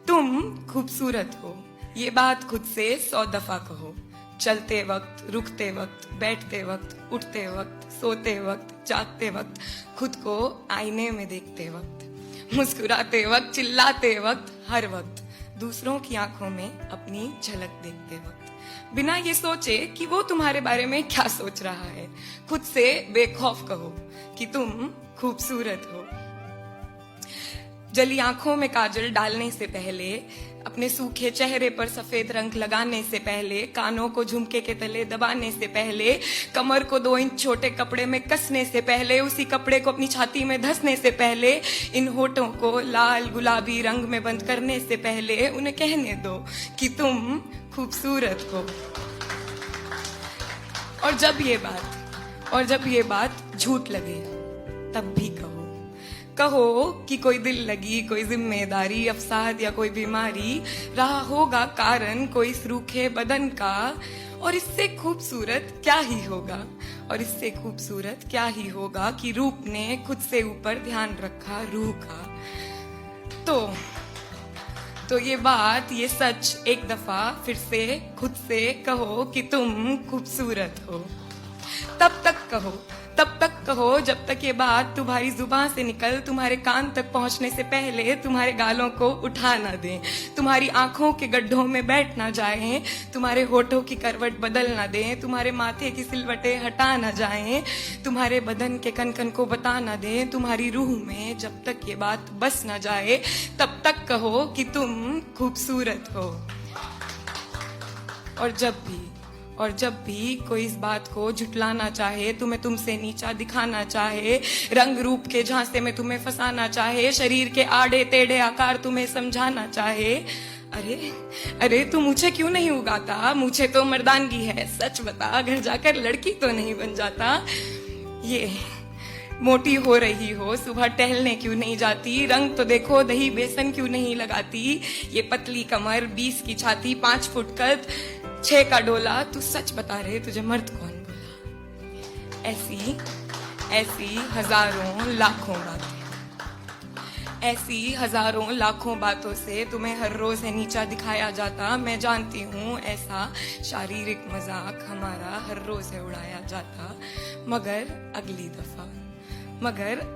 तुम खूबसूरत हो, ये बात खुद से 100 दफा कहो। चलते वक्त, रुकते वक्त, बैठते वक्त, उठते वक्त, सोते वक्त, जागते वक्त, खुद को आईने में देखते वक्त, मुस्कुराते वक्त, चिल्लाते वक्त, हर वक्त, दूसरों की आंखों में अपनी झलक देखते वक्त, बिना ये सोचे कि वो तुम्हारे बारे में क्या सोच रहा है, खुद से बेखौफ कहो कि तुम खूबसूरत हो। जली आंखों में काजल डालने से पहले, अपने सूखे चेहरे पर सफेद रंग लगाने से पहले, कानों को झुमके के तले दबाने से पहले, कमर को 2 इंच छोटे कपड़े में कसने से पहले, उसी कपड़े को अपनी छाती में धंसने से पहले, इन होठों को लाल गुलाबी रंग में बंद करने से पहले, उन्हें कहने दो कि तुम खूबसूरत हो। और जब ये बात झूठ लगे, तब भी कहो कि कोई दिल लगी, कोई जिम्मेदारी, अवसाद या कोई बीमारी रहा होगा कारण कोई इस रूखे बदन का, और इससे खूबसूरत क्या ही होगा कि रूप ने खुद से ऊपर ध्यान रखा रूह का। तो ये सच एक दफा फिर से खुद से कहो कि तुम खूबसूरत हो। तब तक कहो जब तक ये बात तुम्हारी जुबान से निकल तुम्हारे कान तक पहुंचने से पहले तुम्हारे गालों को उठा ना दें, तुम्हारी आंखों के गड्ढों में बैठ ना जाएं, तुम्हारे होठों की करवट बदल ना दें, तुम्हारे माथे की सिलवटें हटा ना जाएं, तुम्हारे बदन के कन को बता ना दें, तुम्हारी रूह में जब तक ये बात बस ना जाए तब तक कहो कि तुम खूबसूरत हो। और जब भी कोई इस बात को झुटलाना चाहे, तुम्हें तुमसे नीचा दिखाना चाहे, रंग रूप के झांसे में तुम्हें फंसाना चाहे, शरीर के आड़े टेढ़े आकार तुम्हें समझाना चाहे, अरे तू मुझे क्यों नहीं उगाता, मुझे तो मर्दानगी है, सच बता घर जाकर लड़की तो नहीं बन जाता। ये मोटी हो रही हो, सुबह टहलने क्यों नहीं जाती, रंग तो देखो दही बेसन क्यों नहीं लगाती, ये पतली कमर, 20 की छाती, 5 फुट कद, 6 का डोला, तू सच बता रहे तुझे मर्द कौन बोला। ऐसी हजारों लाखों बातों से तुम्हें हर रोज है नीचा दिखाया जाता। मैं जानती हूँ ऐसा शारीरिक मजाक हमारा हर रोज है उड़ाया जाता, मगर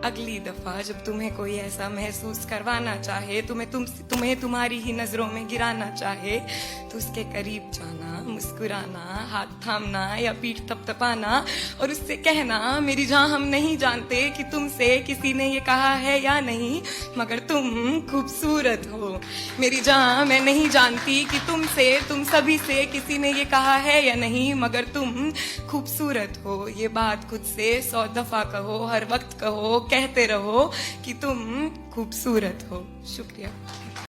अगली दफा जब तुम्हें कोई ऐसा महसूस करवाना चाहे, तुम्हें तुम्हारी ही नजरों में गिराना चाहे, तो उसके करीब जाना, मुस्कुराना, हाथ थामना या पीठ थपथपाना और उससे कहना, मेरी जान हम नहीं जानते कि तुमसे किसी ने ये कहा है या नहीं, मगर तुम खूबसूरत हो। मेरी जान मैं नहीं जानती कि तुम सभी से किसी ने ये कहा है या नहीं, मगर तुम खूबसूरत हो। ये बात खुद से 100 दफा कहो, हर वक्त कहो, कहते रहो कि तुम खूबसूरत हो। शुक्रिया।